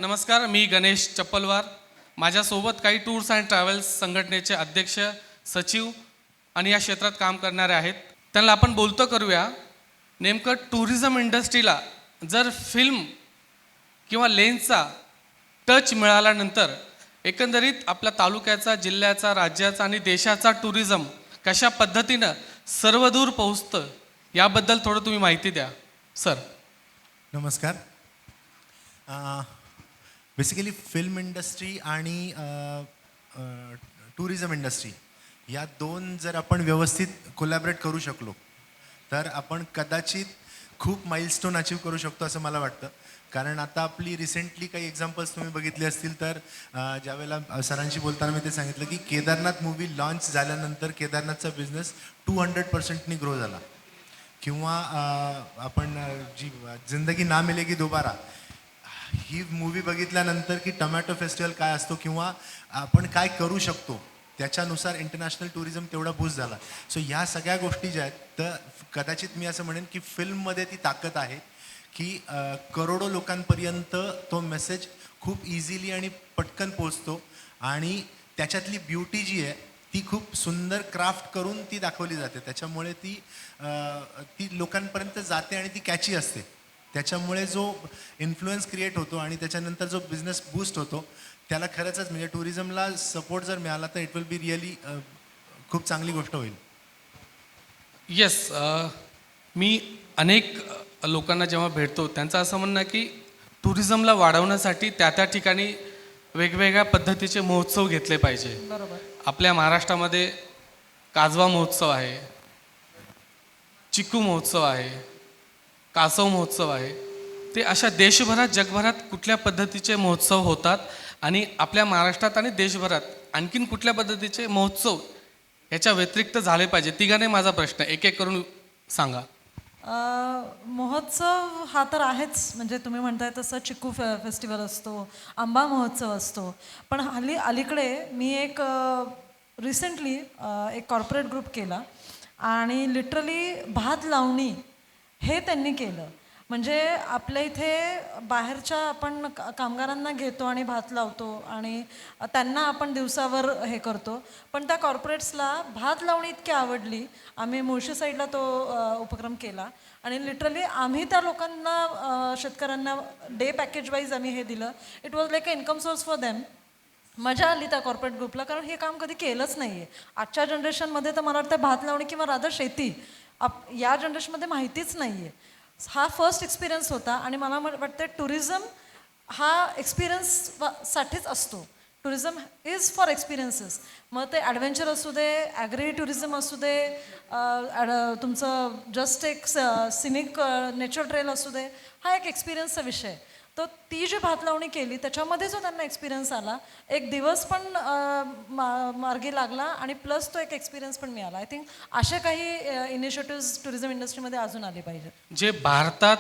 नमस्कार, मी गणेश चप्पलवार. माझ्यासोबत काही टूर्स अँड ट्रॅव्हल्स संघटनेचे अध्यक्ष, सचिव आणि या क्षेत्रात काम करणारे आहेत. त्यांना आपण बोलतो करूया. नेमकं टुरिझम इंडस्ट्रीला जर फिल्म किंवा लेन्सचा टच मिळाल्यानंतर एकंदरीत आपल्या तालुक्याचा, जिल्ह्याचा, राज्याचा आणि देशाचा टुरिझम कशा पद्धतीनं सर्वदूर पोहोचतं याबद्दल थोडं तुम्ही माहिती द्या सर. नमस्कार. बेसिकली फिल्म इंडस्ट्री आणि टुरिझम इंडस्ट्री या दोन जर आपण व्यवस्थित कोलॅबरेट करू शकलो तर आपण कदाचित खूप माइलस्टोन अचीव करू शकतो असं मला वाटतं. कारण आता आपली रिसेंटली काही एक्झाम्पल्स तुम्ही बघितले असतील तर ज्यावेळेला सरांशी बोलताना मी ते सांगितलं की केदारनाथ मूवी लॉन्च झाल्यानंतर केदारनाथचा बिझनेस 200%नी ग्रो झाला. किंवा आपण जी जिंदगी ना मिलेगी दोबारा ही मूवी बघितल्यानंतर की टमॅटो फेस्टिवल काय असतो किंवा आपण काय करू शकतो त्याच्यानुसार इंटरनॅशनल टुरिझम तेवढा बूस्ट झाला. सो ह्या सगळ्या गोष्टी ज्या आहेत तर कदाचित मी असं म्हणेन की फिल्ममध्ये ती ताकद आहे की करोडो लोकांपर्यंत तो मेसेज खूप इझिली आणि पटकन पोचतो आणि त्याच्यातली ब्युटी जी आहे ती खूप सुंदर क्राफ्ट करून ती दाखवली जाते. त्याच्यामुळे ती लोकांपर्यंत जाते आणि ती कॅची असते. त्याच्यामुळे जो इन्फ्लुएन्स क्रिएट होतो आणि त्याच्यानंतर जो बिझनेस बूस्ट होतो त्याला खरंच म्हणजे टुरिझमला सपोर्ट जर मिळाला तर इट विल बी रिअली खूप चांगली गोष्ट होईल. येस, मी अनेक लोकांना जेव्हा भेटतो त्यांचं असं म्हणणं आहे की टुरिझमला वाढवण्यासाठी त्या ठिकाणी वेगवेगळ्या पद्धतीचे महोत्सव घेतले पाहिजे. बरोबर. आपल्या महाराष्ट्रामध्ये काजवा महोत्सव आहे, चिक्कू महोत्सव आहे, कासव महोत्सव आहे. ते अशा देशभरात, जगभरात कुठल्या पद्धतीचे महोत्सव होतात आणि आपल्या महाराष्ट्रात आणि देशभरात आणखीन कुठल्या पद्धतीचे महोत्सव याच्या व्यतिरिक्त झाले पाहिजे. तिघांनी माझा प्रश्न एक एक करून सांगा. महोत्सव हा तर आहेच, म्हणजे तुम्ही म्हणताय तसं चिक्कू फेस्टिवल असतो, आंबा महोत्सव असतो. पण अलीकडे मी एक रिसेंटली एक कॉर्पोरेट ग्रुप केला आणि लिटरली भात लावणी हे त्यांनी केलं. म्हणजे आपल्या इथे बाहेरच्या आपण कामगारांना घेतो आणि भात लावतो आणि त्यांना आपण दिवसावर हे करतो, पण त्या कॉर्पोरेट्सला भात लावणी इतकी आवडली. आम्ही मुळशी साईडला तो उपक्रम केला आणि लिटरली आम्ही त्या लोकांना, शेतकऱ्यांना डे पॅकेज वाईज आम्ही हे दिलं. It was like a income source for them. मजा आली त्या कॉर्पोरेट ग्रुपला, कारण हे काम कधी केलंच नाही आहे. आजच्या जनरेशनमध्ये तर मला वाटतं भात लावणी किंवा रादर शेती या जनरेशनमध्ये माहितीच नाही आहे. हा फर्स्ट एक्सपिरियन्स होता आणि मला वाटतं टुरिझम हा एक्सपिरियन्ससाठीच असतो. Tourism is for experiences. मग ते ॲडव्हेंचर असू दे, ॲग्री टुरिझम असू दे, तुमचं जस्ट एक सिनिक नेचर ट्रेल असू दे, हा एक एक्सपिरियन्सचा विषय आहे. तर ती जी भात लावणी केली त्याच्यामध्ये जो त्यांना एक्सपिरियन्स आला, एक दिवस पण मार्गी लागला आणि प्लस तो एक एक्सपिरियन्स पण मिळाला. आय थिंक असे काही इनिशिएटिव्ह टुरिझम इंडस्ट्रीमध्ये अजून आले पाहिजेत. जे भारतात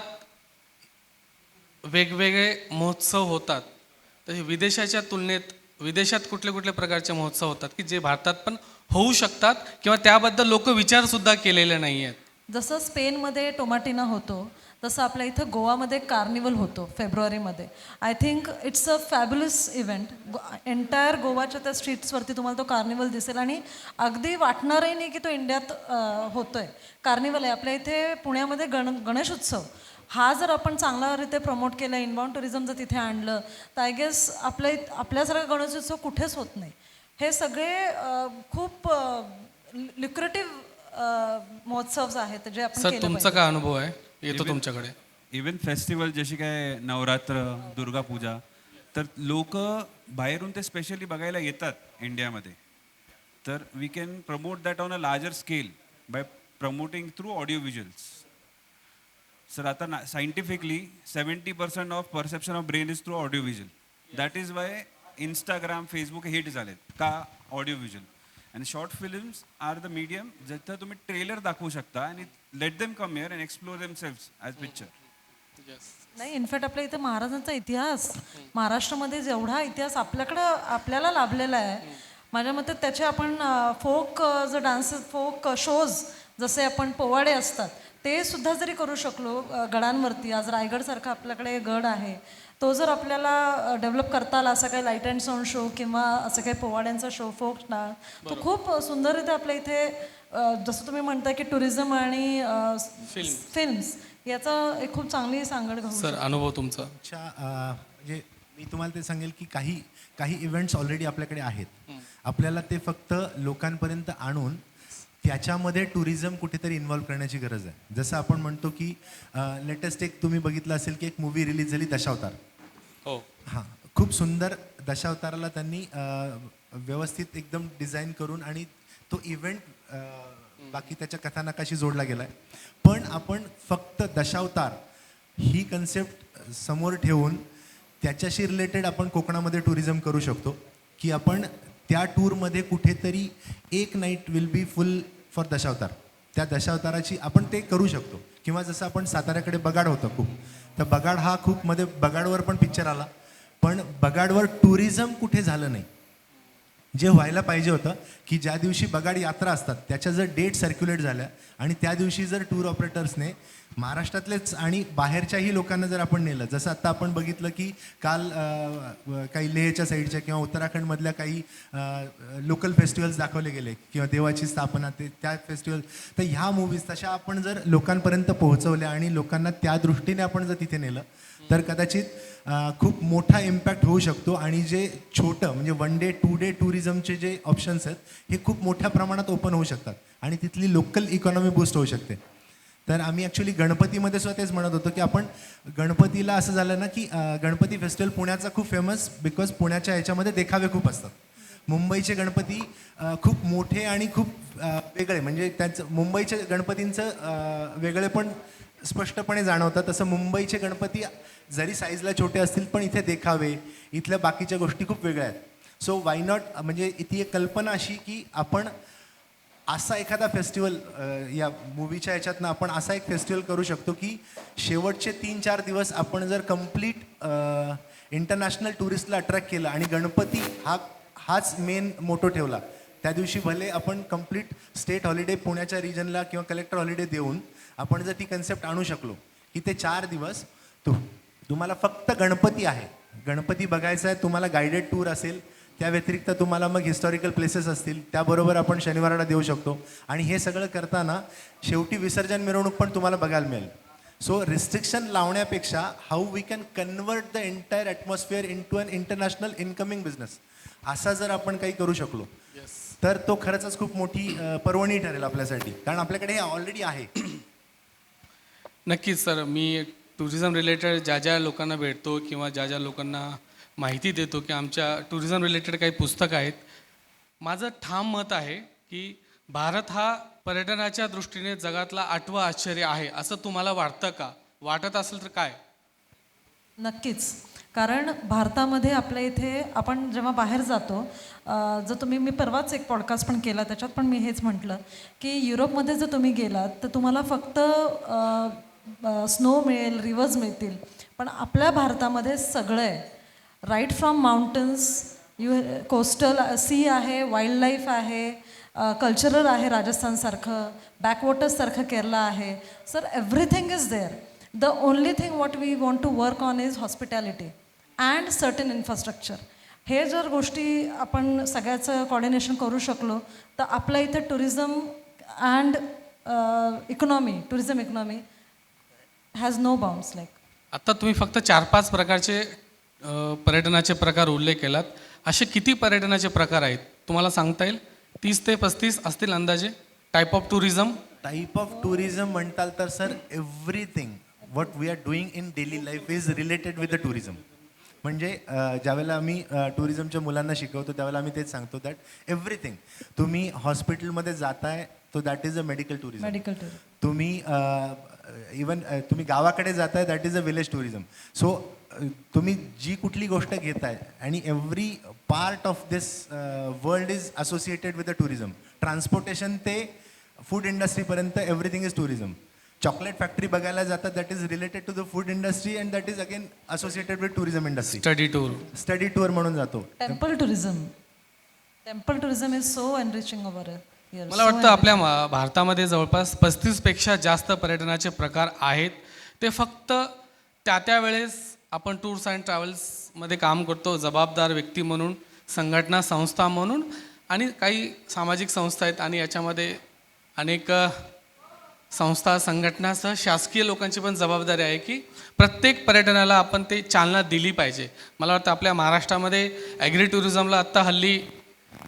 वेगवेगळे महोत्सव होतात तसे विदेशाच्या तुलनेत विदेशात कुठले कुठले प्रकारचे महोत्सव होतात की जे भारतात पण होऊ शकतात किंवा त्याबद्दल लोक विचारसुद्धा केलेले नाही आहेत. जसं स्पेनमध्ये टोमाटिना होतो तसं आपल्या इथं गोवामध्ये कार्निवल होतो फेब्रुवारीमध्ये. I think it's a fabulous event. Entire गोवाच्या त्या स्ट्रीट्सवरती तुम्हाला तो कार्निवल दिसेल आणि अगदी वाटणारही नाही की तो इंडियात होतोय. कार्निवल आहे आपल्या इथे पुण्यामध्ये. गणेश उत्सव हा जर आपण चांगल्यारीते प्रमोट केला, इनबाउंड टुरिझम जर तिथे आणलं तर आय गेस आपल्यासारखा गणेश उत्सव कुठेच होत नाही. हे सगळे खूप ल्युक्रेटिव्ह महोत्सव आहेत जे आपण सर, तुमचा काय अनुभव आहे? येतो तुमच्याकडे. इव्हन फेस्टिवल जशी काय नवरात्र, दुर्गा पूजा, तर लोक बाहेरून ते स्पेशली बघायला येतात इंडियामध्ये. तर we can promote that on a larger scale by promoting through audio visuals. Sir आता scientifically 70% of perception of brain is through audio visual. That is why Instagram, Facebook hit झालेत का ऑडिओ व्हिज्युअल. आणि short films are the medium जिथं तुम्ही trailer दाखवू शकता आणि let them come here and explore themselves as picture. नाही, in fact आपल्या इथं महाराजांचा इतिहास, महाराष्ट्रामध्ये जेवढा इतिहास आपल्याला लाभलेला आहे, माझ्या मते त्याचे आपण फोक जो डान्स, फोक शोज जसे आपण पोवाडे असतात ते सुद्धा जरी करू शकलो गडांवरती, आज रायगडसारखा आपल्याकडे गड आहे, तो जर आपल्याला डेव्हलप करता आला, असं काही लाईट अँड साऊंड शो किंवा असं काही पोवाड्यांचा शो, फोक डान्स, तो खूप सुंदररित्या आपल्या इथे जसं तुम्ही म्हणताय की टुरिझम आणि फिल्म्स याचा एक खूप चांगली सांगड घालू सर अनुभव तुमचा. म्हणजे मी तुम्हाला ते सांगेल की काही काही इव्हेंट्स ऑलरेडी आपल्याकडे आहेत. आपल्याला ते फक्त लोकांपर्यंत आणून त्याच्यामध्ये टुरिझम कुठेतरी इन्व्हॉल्व करण्याची गरज आहे. जसं आपण म्हणतो की लेटेस्ट एक तुम्ही बघितलं असेल की एक मूवी रिलीज झाली दशावतार. हो. हां, खूप सुंदर दशावताराला त्यांनी व्यवस्थित एकदम डिझाईन करून आणि तो इव्हेंट बाकी त्याच्या कथानकाशी जोडला गेला आहे. पण आपण फक्त दशावतार ही कन्सेप्ट समोर ठेवून त्याच्याशी रिलेटेड आपण कोकणामध्ये टुरिझम करू शकतो की आपण त्या टूरमध्ये कुठेतरी एक night will be full for Dashavatar. त्या दशावताराची आपण ते करू शकतो. किंवा जसं आपण साताऱ्याकडे बगाड होतं खूप, तर बगाड हा खूप मध्ये बगाडवर पण पिक्चर आला, पण बगाडवर टुरिझम कुठे झालं नाही. जे व्हायला पाहिजे होतं की ज्या दिवशी बगाड यात्रा असतात त्याच्या जर डेट सर्क्युलेट झाल्या आणि त्या दिवशी जर टूर ऑपरेटर्सने महाराष्ट्रातलेच आणि बाहेरच्याही लोकांना जर आपण नेलं, जसं आत्ता आपण बघितलं की काल काही लेहच्या साईडच्या किंवा उत्तराखंडमधल्या काही लोकल फेस्टिवल्स दाखवले गेले किंवा देवाची स्थापना ते त्या फेस्टिवल. तर ह्या मूवीज तशा आपण जर लोकांपर्यंत पोहोचवल्या आणि लोकांना त्या दृष्टीने आपण जर तिथे नेलं तर कदाचित खूप मोठा इम्पॅक्ट होऊ शकतो. आणि जे छोटं म्हणजे 1 डे 2 डे टुरिझमचे जे ऑप्शन्स आहेत हे खूप मोठ्या प्रमाणात ओपन होऊ शकतात आणि तिथली लोकल इकॉनॉमी बूस्ट होऊ शकते. तर आम्ही ॲक्च्युली गणपतीमध्ये सुद्धा तेच म्हणत होतो की आपण गणपतीला असं झालं ना की गणपती फेस्टिवल पुण्याचा खूप फेमस बिकॉज पुण्याच्या ह्याच्यामध्ये देखावे खूप असतात. मुंबईचे गणपती खूप मोठे आणि खूप वेगळे, म्हणजे त्यांचं मुंबईच्या गणपतींचं वेगळे पण स्पष्टपणे जाणवतं. तसं मुंबईचे गणपती जरी साईजला छोटे असतील पण इथे देखावे, इथल्या बाकीच्या गोष्टी खूप वेगळ्या आहेत. सो वाय नॉट, म्हणजे ती एक कल्पना अशी की आपण असा एखादा फेस्टिवल या मूवीच्या ह्याच्यातनं आपण असा एक फेस्टिवल करू शकतो की शेवटचे 3-4 दिवस आपण जर कम्प्लीट इंटरनॅशनल टुरिस्टला अट्रॅक्ट केलं आणि गणपती हाच मेन मोटो ठेवला. त्या दिवशी भले आपण कम्प्लीट स्टेट हॉलिडे पुण्याच्या रिजनला किंवा कलेक्टर हॉलिडे देऊन आपण जर ती कन्सेप्ट आणू शकलो की ते 4 दिवस तुम्हाला फक्त गणपती आहे, गणपती बघायचा आहे, तुम्हाला गायडेड टूर असेल, त्या व्यतिरिक्त तुम्हाला मग हिस्टॉरिकल प्लेसेस असतील, त्याबरोबर आपण शनिवारला देऊ शकतो. आणि हे सगळं करताना शेवटी विसर्जन मिरवणूक पण तुम्हाला बघायला मिळेल. सो रिस्ट्रिक्शन लावण्यापेक्षा how we can convert the entire atmosphere into an international incoming business, असा जर आपण काही करू शकलो तर तो खरंच खूप मोठी पर्वणी ठरेल आपल्यासाठी, कारण आपल्याकडे हे ऑलरेडी आहे. नक्कीच सर, मी टुरिझम रिलेटेड ज्या ज्या लोकांना भेटतो किंवा ज्या ज्या लोकांना माहिती देतो की आमच्या टुरिझम रिलेटेड काही पुस्तकं आहेत, माझं ठाम मत आहे की भारत हा पर्यटनाच्या दृष्टीने जगातला 8वं आश्चर्य आहे. असं तुम्हाला वाटतं का? वाटत असेल तर काय? नक्कीच. कारण भारतामध्ये आपल्या इथे आपण जेव्हा बाहेर जातो, जर मी परवाच एक पॉडकास्ट पण केला, त्याच्यात पण मी हेच म्हटलं की युरोपमध्ये जर तुम्ही गेलात तर तुम्हाला फक्त स्नो मिळेल, रिव्हर्स मिळतील, पण आपल्या भारतामध्ये सगळं आहे. Right from mountains, coastal sea आहे, वाईल्ड लाईफ आहे, कल्चरल आहे राजस्थानसारखं, बॅकवॉटर्ससारखं केरला आहे. Sir everything is there. The only thing what we want to work on is hospitality and certain infrastructure. हे जर गोष्टी आपण सगळ्याचं कॉर्डिनेशन करू शकलो तर आपल्या इथे tourism and tourism economy has no bounds. Like आत्ता तुम्ही फक्त 4-5 प्रकारचे पर्यटनाचे प्रकार उल्लेख केलात. असे किती पर्यटनाचे प्रकार आहेत तुम्हाला सांगता येईल? 30 ते 35 असतील अंदाजे. टाईप ऑफ टुरिझम म्हणताल तर sir everything what we are doing in daily life is related with the tourism. म्हणजे ज्यावेळेला आम्ही टुरिझमच्या मुलांना शिकवतो त्यावेळेला आम्ही तेच सांगतो दॅट एव्हरीथिंग. तुम्ही हॉस्पिटलमध्ये जाताय तो that is a medical tourism. तुम्ही इवन तुम्ही गावाकडे जाताय that is a village tourism. So तुम्ही जी कुठली गोष्ट घेताय आणि every part of this world is associated with the tourism. Transportation ते फूड इंडस्ट्रीपर्यंत everything is tourism. Chocolate factory बघायला जातात that is related to the food industry and that is again associated with tourism industry. Study tour म्हणून जातो. Temple tourism is so enriching over. You're मला so वाटतं आपल्या भारतामध्ये जवळपास 35पेक्षा जास्त पर्यटनाचे प्रकार आहेत. ते फक्त त्या वेळेस आपण टूर्स अँड ट्रॅव्हल्समध्ये काम करतो जबाबदार व्यक्ती म्हणून, संघटना संस्था म्हणून, आणि काही सामाजिक संस्था आहेत आणि याच्यामध्ये अनेक संस्था संघटनासह शासकीय लोकांची पण जबाबदारी आहे की प्रत्येक पर्यटनाला आपण ते चालना दिली पाहिजे. मला वाटतं आपल्या महाराष्ट्रामध्ये ॲग्री टुरिझमला आत्ता हल्ली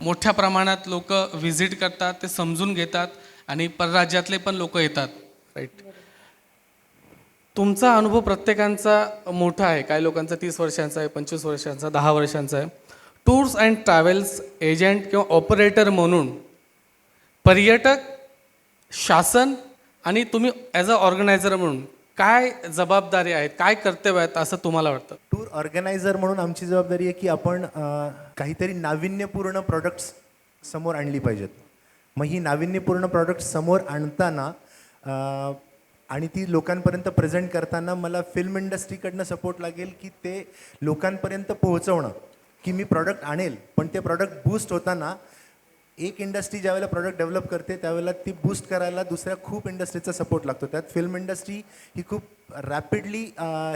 मोठ्या प्रमाणात लोक व्हिजिट करतात, ते समजून घेतात आणि परराज्यातले पण लोक येतात. राईट. तुमचा अनुभव प्रत्येकांचा मोठा आहे. काही लोकांचा 30 वर्षांचा आहे, 25 वर्षांचा, 10 वर्षांचा आहे. टूर्स अँड ट्रॅव्हल्स एजंट किंवा ऑपरेटर म्हणून पर्यटक, शासन आणि तुम्ही ॲज अ ऑर्गनायझर म्हणून काय जबाबदारी आहेत, काय कर्तव्य आहेत असं तुम्हाला वाटतं? टूर ऑर्गनायझर म्हणून आमची जबाबदारी आहे की आपण काहीतरी नाविन्यपूर्ण प्रॉडक्ट्स समोर आणली पाहिजेत. मग ही नाविन्यपूर्ण प्रॉडक्ट्स समोर आणताना आणि ती लोकांपर्यंत प्रेझेंट करताना मला फिल्म इंडस्ट्रीकडनं सपोर्ट लागेल की ते लोकांपर्यंत पोहोचवणं, की मी प्रॉडक्ट आणेल पण ते प्रॉडक्ट बूस्ट होताना एक इंडस्ट्री ज्यावेळेला प्रॉडक्ट डेव्हलप करते त्यावेळेला ती बूस्ट करायला दुसऱ्या खूप इंडस्ट्रीचा सपोर्ट लागतो. त्यात फिल्म इंडस्ट्री ही खूप रॅपिडली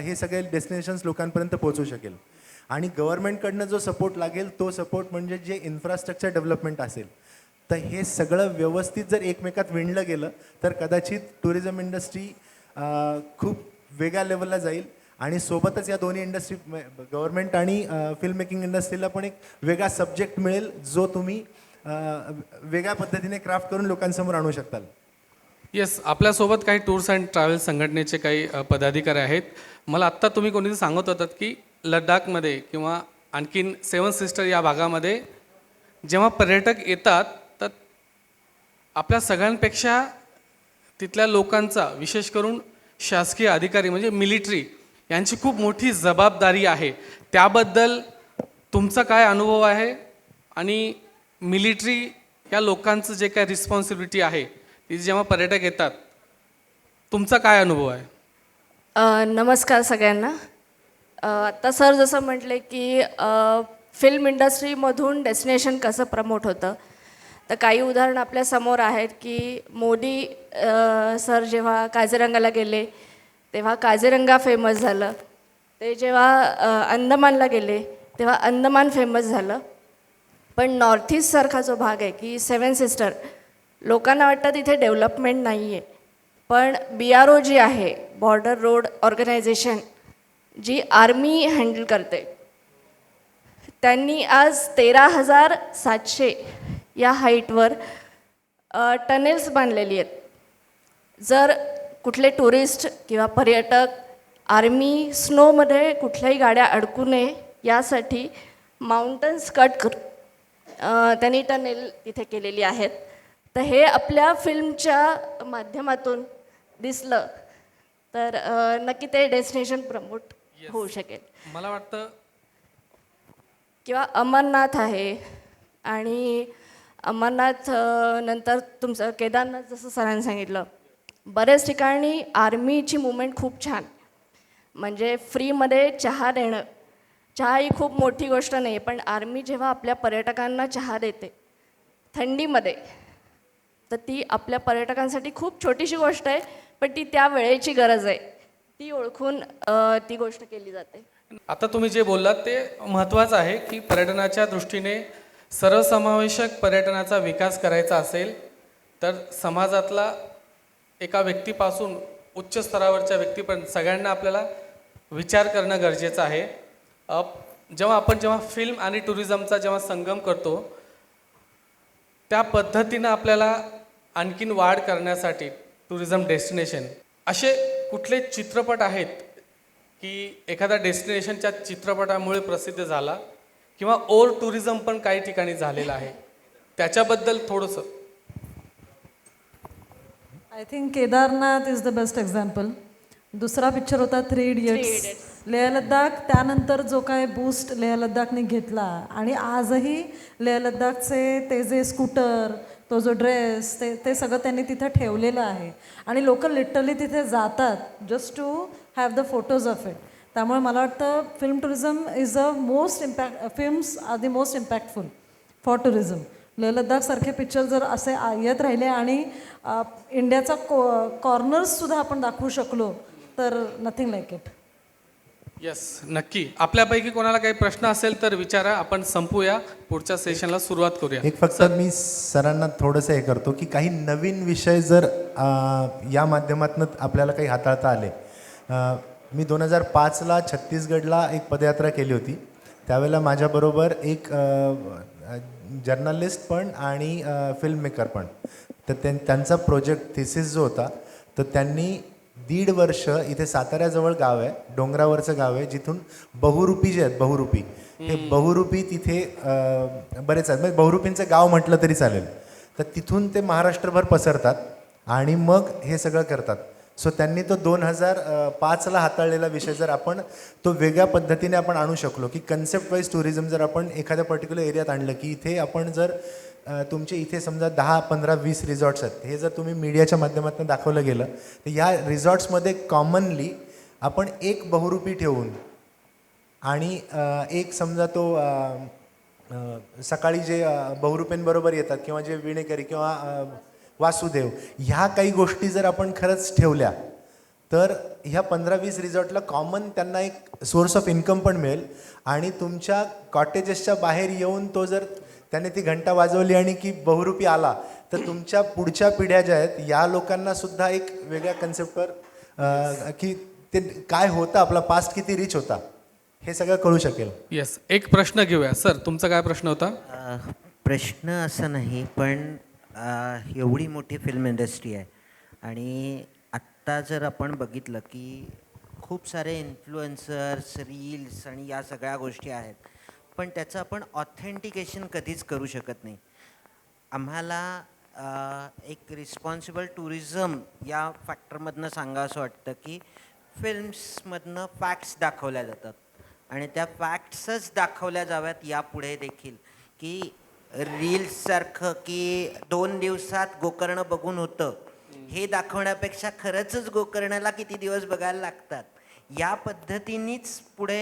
हे सगळे डेस्टिनेशन्स लोकांपर्यंत पोहोचू शकेल. आणि गव्हर्नमेंटकडनं जो सपोर्ट लागेल तो सपोर्ट म्हणजे जे इन्फ्रास्ट्रक्चर डेव्हलपमेंट असेल. तर हे सगळं व्यवस्थित जर एकमेकात विणलं गेलं तर कदाचित टुरिझम इंडस्ट्री खूप वेगळ्या लेवलला जाईल. आणि सोबतच या दोन्ही इंडस्ट्री गव्हर्नमेंट आणि फिल्म मेकिंग इंडस्ट्रीला पण एक वेगळा सब्जेक्ट मिळेल जो तुम्ही वेगळ्या पद्धतीने क्राफ्ट करून लोकांसमोर आणू शकताल. येस, आपल्यासोबत काही टूर्स अँड ट्रॅव्हल्स संघटनेचे काही पदाधिकारी आहेत. मला आत्ता तुम्ही कोणीतरी सांगत होतात की लडाखमध्ये किंवा आणखीन 7 सिस्टर या भागामध्ये जेव्हा पर्यटक येतात तर आपल्या सगळ्यांपेक्षा तिथल्या लोकांचा, विशेष करून शासकीय अधिकारी म्हणजे मिलिटरी यांची खूप मोठी जबाबदारी आहे. त्याबद्दल तुमचा काय अनुभव आहे आणि मिलिटरी या लोकांचं जे काय रिस्पॉन्सिबिलिटी आहे ती जेव्हा पर्यटक येतात तुमचा काय अनुभव आहे? नमस्कार सगळ्यांना. आता सर जसं म्हटले की फिल्म इंडस्ट्रीमधून डेस्टिनेशन कसं प्रमोट होतं, तर काही उदाहरणं आपल्या समोर आहेत की मोदी सर जेव्हा काझीरंगाला गेले तेव्हा काझीरंगा फेमस झालं. ते जेव्हा अंदमानला गेले तेव्हा अंदमान फेमस झालं. पण नॉर्थ ईस्टसारखा जो भाग आहे की 7 सिस्टर, लोकांना वाटतं तिथे डेव्हलपमेंट नाही आहे. पण BRO जी आहे, बॉर्डर रोड ऑर्गनायझेशन, जी आर्मी हँडल करते, त्यांनी आज 13,700 या हाईटवर टनेल्स बांधलेली आहेत. जर कुठले टुरिस्ट किंवा पर्यटक, आर्मी स्नोमध्ये कुठल्याही गाड्या अडकू नये यासाठी माउंटन्स कट त्यांनी टनेल तिथे केलेली आहेत. तर हे आपल्या फिल्मच्या माध्यमातून दिसलं तर नक्की ते डेस्टिनेशन प्रमोट होऊ शकेल. मला वाटतं किंवा अमरनाथ आहे, आणि अमरनाथ नंतर तुमचं केदारनाथ, जसं सरांनी सांगितलं, बऱ्याच ठिकाणी आर्मीची मुवमेंट खूप छान. म्हणजे फ्रीमध्ये चहा देणं, चहा ही खूप मोठी गोष्ट नाही, पण आर्मी जेव्हा आपल्या पर्यटकांना चहा देते थंडीमध्ये, तर ती आपल्या पर्यटकांसाठी खूप छोटीशी गोष्ट आहे, पण ती त्या वेळेची गरज आहे, ती ओळखून ती गोष्ट केली जाते. आता तुम्ही जे बोललात ते महत्त्वाचं आहे की पर्यटनाच्या दृष्टीने सर्वसमावेशक पर्यटनाचा विकास करायचा असेल तर समाजातला एका व्यक्तीपासून उच्च स्तरावरच्या व्यक्तीपर्यंत सगळ्यांना आपल्याला विचार करणं गरजेचं आहे. जेव्हा फिल्म आणि टुरिझमचा जेव्हा संगम करतो त्या पद्धतीनं आपल्याला आणखीन वाढ करण्यासाठी टुरिझम डेस्टिनेशन असे कुठले चित्रपट आहेत की एखाद्या डेस्टिनेशनच्या चित्रपटामुळे प्रसिद्ध झाला किंवा ओव्हर टुरिझम पण काही ठिकाणी झालेलं आहे, त्याच्याबद्दल थोडंसं? I think Kedarnath is the best example. दुसरा पिक्चर होता 3 इडियट्स. लेह लद्दाख त्यानंतर जो काय बूस्ट लेह लद्दाखने घेतला, आणि आजही लेह लद्दाखचे ते जे स्कूटर, तो जो ड्रेस, ते सगळं त्यांनी तिथं ठेवलेलं आहे आणि लोक लिटरली तिथे जातात just to have the photos of it. त्यामुळे मला वाटतं film tourism is a most films are the most impactful for tourism. Leh लद्दाखसारखे पिक्चर जर असे येत राहिले आणि इंडियाचा कॉर्नर्ससुद्धा आपण दाखवू शकलो तर नथिंग लाईक इट. येस, नक्की. आपल्यापैकी कोणाला काही प्रश्न असेल तर विचारा. आपण संपूया, पुढच्या सेशनला सुरुवात करूया. एक फक्त मी सरांना थोडंसं हे करतो की काही नवीन विषय जर या माध्यमातून आपल्याला काही हाताळता आले. मी 2005ला छत्तीसगडला एक पदयात्रा केली होती. त्यावेळेला माझ्याबरोबर एक जर्नलिस्ट पण आणि फिल्म मेकर पण. तर त्यांचा प्रोजेक्ट थिसिस जो होता तर त्यांनी 1.5 वर्ष इथे साताऱ्याजवळ गाव आहे, डोंगरावरचं गाव आहे, जिथून बहुरूपी जे आहेत बहुरूपी, हे बहुरूपी तिथे बरेच आहेत. म्हणजे बहुरूपींचं गाव म्हटलं तरी चालेल. तर तिथून ते महाराष्ट्रभर पसरतात आणि मग हे सगळं करतात. सो त्यांनी तो 2005ला हाताळलेला विषय जर आपण तो वेगळ्या पद्धतीने आपण आणू शकलो की कन्सेप्ट वाईज टुरिझम जर आपण एखाद्या पर्टिक्युलर एरियात आणलं की इथे आपण जर तुमचे इथे समजा 10, 15, 20 रिसॉर्ट्स आहेत, हे जर तुम्ही मीडियाच्या माध्यमातून दाखवलं गेलं तर या रिसॉर्ट्समध्ये कॉमनली आपण एक बहुरूपी ठेवून आणि एक समजा तो सकाळी जे बहुरूपींबरोबर येतात किंवा जे विणेकरी किंवा वासुदेव, ह्या काही गोष्टी जर आपण खरंच ठेवल्या तर ह्या 15-20 रिसॉर्टला कॉमन त्यांना एक सोर्स ऑफ इन्कम पण मिळेल आणि तुमच्या कॉटेजेसच्या बाहेर येऊन तो जर त्याने ती घंटा वाजवली आणि की बहुरूपी आला तर तुमच्या पुढच्या पिढ्या ज्या आहेत या लोकांना सुद्धा एक वेगळ्या कन्सेप्टवर की ते काय होतं, आपला पास्ट किती रिच होता हे सगळं कळू शकेल. येस, एक प्रश्न घेऊया. सर, तुमचा काय प्रश्न होता? प्रश्न असा नाही, पण एवढी मोठी फिल्म इंडस्ट्री आहे आणि आत्ता जर आपण बघितलं की खूप सारे इन्फ्लुएन्सर्स, रील्स आणि या सगळ्या गोष्टी आहेत, पण त्याचं आपण ऑथेंटिकेशन कधीच करू शकत नाही. आम्हाला एक रिस्पॉन्सिबल टुरिझम या फॅक्टरमधनं सांगा असं वाटतं की फिल्म्समधनं फॅक्ट्स दाखवल्या जातात आणि त्या फॅक्ट्सच दाखवल्या जाव्यात यापुढे देखील, की रील्ससारखं की 2 दिवसात गोकर्ण बघून होतं हे दाखवण्यापेक्षा खरंच गोकर्णाला किती दिवस बघायला लागतात या पद्धतीनेच पुढे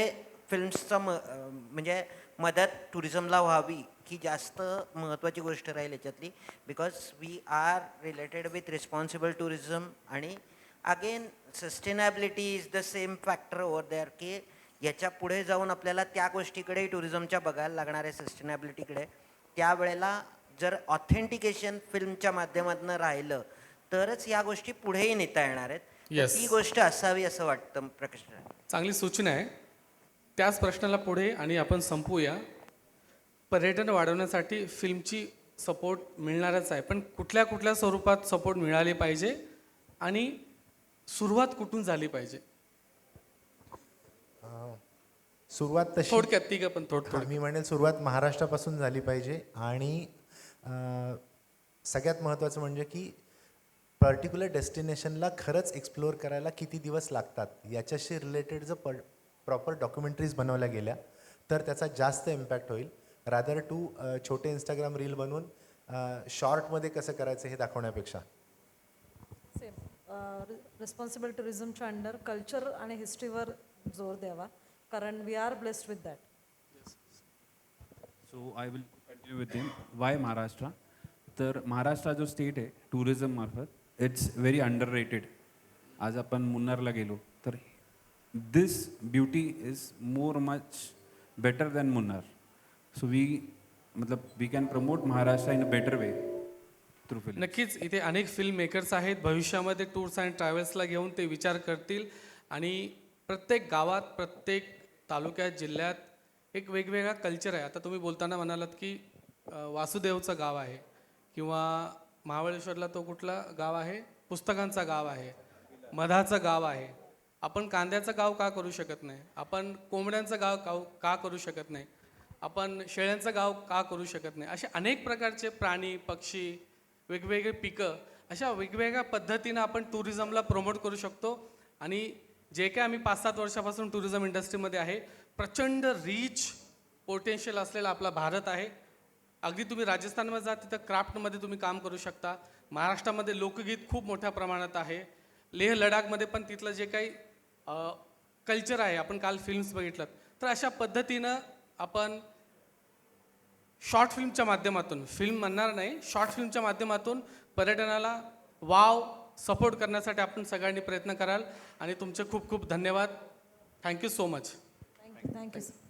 फिल्म्सचा म्हणजे मदत टुरिझमला व्हावी ही जास्त महत्त्वाची गोष्ट राहील याच्यातली. Because we are related with responsible tourism आणि again sustainability is the same factor over there की याच्या पुढे जाऊन आपल्याला त्या गोष्टीकडे टुरिझमच्या बघायला लागणार आहे, सस्टेनेबिलिटीकडे. त्यावेळेला जर ऑथेंटिकेशन फिल्मच्या माध्यमातून राहिलं तरच या गोष्टी पुढेही नेता येणार आहेत. Yes. ती गोष्ट असावी असं वाटतं. प्रकाश, चांगली सूचना आहे. त्याच प्रश्नाला पुढे आणि आपण संपूया. पर्यटन वाढवण्यासाठी फिल्मची सपोर्ट मिळणारच आहे, पण कुठल्या कुठल्या स्वरूपात सपोर्ट मिळाली पाहिजे आणि सुरुवात कुठून झाली पाहिजे? सुरुवात तशी थोडक्यात तिघं पण थोडं. मी म्हणेल सुरुवात महाराष्ट्रापासून झाली पाहिजे आणि सगळ्यात महत्त्वाचं म्हणजे की पर्टिक्युलर डेस्टिनेशनला खरंच एक्सप्लोअर करायला किती दिवस लागतात याच्याशी रिलेटेड जर प्रॉपर डॉक्युमेंटरीज बनवल्या गेल्या तर त्याचा जास्त इम्पॅक्ट होईल, रादर टू छोटे इंस्टाग्राम रील बनवून शॉर्टमध्ये कसं करायचं हे दाखवण्यापेक्षा. रिस्पॉन्सिबल टुरिझमच्या अंडर कल्चर आणि हिस्ट्रीवर जोर द्यावा, कारण we are blessed with that. So I will continue with them. Why Maharashtra? तर महाराष्ट्र जो स्टेट आहे टुरिझम मार्फत इट्स व्हेरी अंडर रेटेड. आज आपण मुन्नारला गेलो तर this beauty is more much better than Munnar. So we can promote Maharashtra in a better way through film. नक्कीच इथे अनेक फिल्म मेकर्स आहेत. भविष्यामध्ये टूर्स अँड ट्रॅव्हल्सला घेऊन ते विचार करतील आणि प्रत्येक गावात, प्रत्येक तालुक्यात, जिल्ह्यात एक वेगवेगळा कल्चर आहे. आता तुम्ही बोलताना म्हणालात की वासुदेवचं गाव आहे किंवा महाबळेश्वरला तो कुठला गाव आहे, पुस्तकांचं गाव आहे, मधाचं गाव आहे. आपण कांद्याचं गाव का करू शकत नाही? आपण कोंबड्यांचं गाव का करू शकत नाही? आपण शेळ्यांचं गाव का करू शकत नाही? असे अनेक प्रकारचे प्राणी, पक्षी, वेगवेगळे पिकं, अशा वेगवेगळ्या पद्धतीनं आपण टुरिझमला प्रमोट करू शकतो. आणि जे काय आम्ही 5-7 वर्षापासून टुरिझम इंडस्ट्रीमध्ये आहे, प्रचंड रीच पोटेन्शियल असलेला आपला भारत आहे. अगदी तुम्ही राजस्थानमध्ये जा, तिथं क्राफ्टमध्ये तुम्ही काम करू शकता. महाराष्ट्रामध्ये लोकगीत खूप मोठ्या प्रमाणात आहे. लेह लडाखमध्ये पण तिथलं जे काही कल्चर आहे, आपण काल फिल्म्स बघितलं. तर अशा पद्धतीनं आपण शॉर्ट फिल्मच्या माध्यमातून, फिल्म म्हणणार नाही, शॉर्ट फिल्मच्या माध्यमातून पर्यटनाला वाव सपोर्ट करण्यासाठी आपण सगळ्यांनी प्रयत्न कराल. आणि तुमचे खूप खूप धन्यवाद. Thank you so much. Thank you sir.